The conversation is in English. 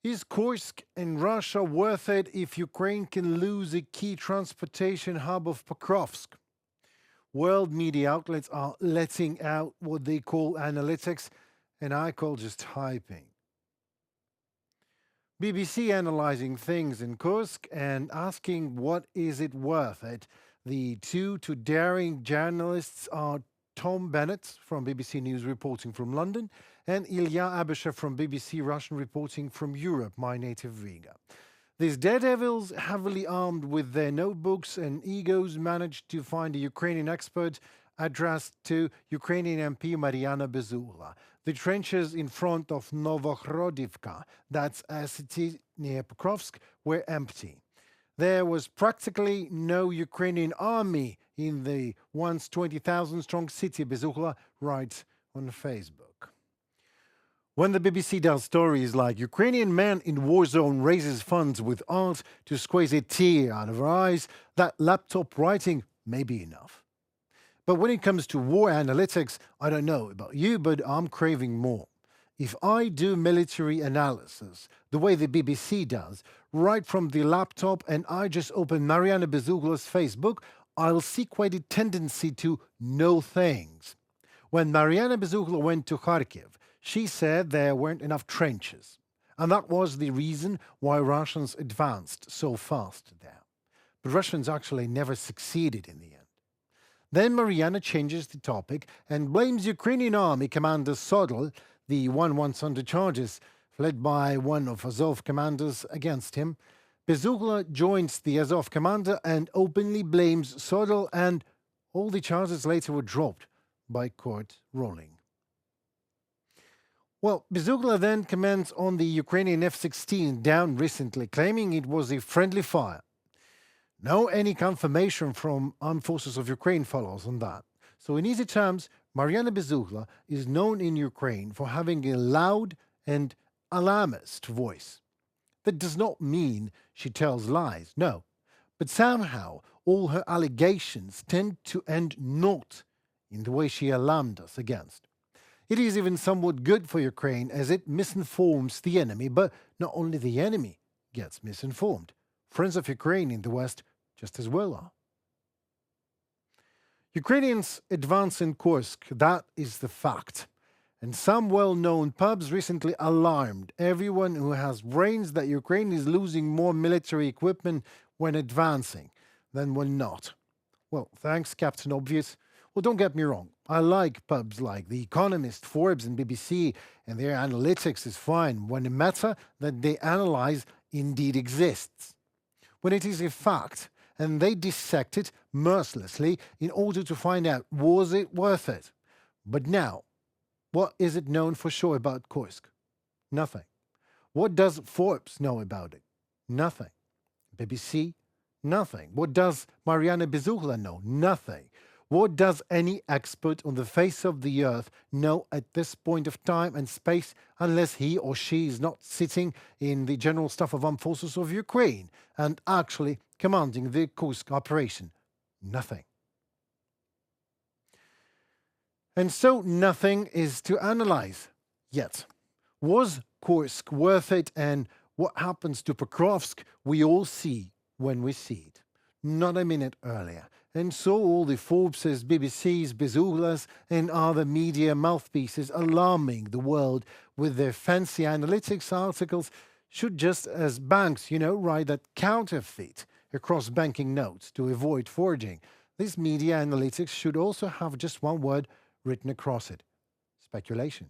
Is Kursk in Russia worth it if Ukraine can lose a key transportation hub of Pokrovsk? World media outlets are letting out what they call analytics, and I call just hyping. BBC analyzing things in Kursk and asking what is it worth it. The two daring journalists are Tom Bennett from BBC News reporting from London and Ilya Abishev from BBC Russian reporting from Europe, my native Riga. These daredevils, heavily armed with their notebooks and egos, managed to find a Ukrainian expert addressed to Ukrainian MP Mariana Bezukha. The trenches in front of Novokhodivka, that's a city near Pokrovsk, were empty. There was practically no Ukrainian army in the once 20,000-strong city, Bezukha writes on Facebook. When the BBC does stories like Ukrainian man in war zone raises funds with art to squeeze a tear out of her eyes, that laptop writing may be enough. But when it comes to war analytics, I don't know about you, but I'm craving more. If I do military analysis the way the BBC does, right from the laptop, and I just open Mariana Bezukha's Facebook, I'll see quite a tendency to know things. When Mariana Bezukha went to Kharkiv, she said there weren't enough trenches. And that was the reason why Russians advanced so fast there. But Russians actually never succeeded in the end. Then Mariana changes the topic and blames Ukrainian army commander Sodol, the one once under charges, led by one of Azov commanders against him. Bezukha joins the Azov commander and openly blames Sodol, and all the charges later were dropped by court ruling. Well, Bezukha then comments on the Ukrainian F-16 down recently, claiming it was a friendly fire. No any confirmation from armed forces of Ukraine follows on that. So in easy terms, Mariana Bezukha is known in Ukraine for having a loud and alarmist voice. That does not mean she tells lies, no. But somehow all her allegations tend to end not in the way she alarmed us against. It is even somewhat good for Ukraine as it misinforms the enemy, but not only the enemy gets misinformed. Friends of Ukraine in the West just as well are. Ukrainians advance in Kursk, that is the fact. And some well-known pubs recently alarmed everyone who has brains that Ukraine is losing more military equipment when advancing than when not. Well, thanks, Captain Obvious. Well, don't get me wrong. I like pubs like The Economist, Forbes and BBC, and their analytics is fine when the matter that they analyze indeed exists. When it is a fact, and they dissect it mercilessly in order to find out, was it worth it? But now, what is it known for sure about Kursk? Nothing. What does Forbes know about it? Nothing. BBC? Nothing. What does Mariana Bezukha know? Nothing. What does any expert on the face of the earth know at this point of time and space unless he or she is not sitting in the General Staff of Armed Forces of Ukraine and actually commanding the Kursk operation? Nothing. And so nothing is to analyze yet. Was Kursk worth it, and what happens to Pokrovsk we all see when we see it. Not a minute earlier. And so all the Forbes', BBC's, Bezukhlas and other media mouthpieces alarming the world with their fancy analytics articles should, just as banks, write that counterfeit across banking notes to avoid forging. This media analytics should also have just one word written across it: speculation.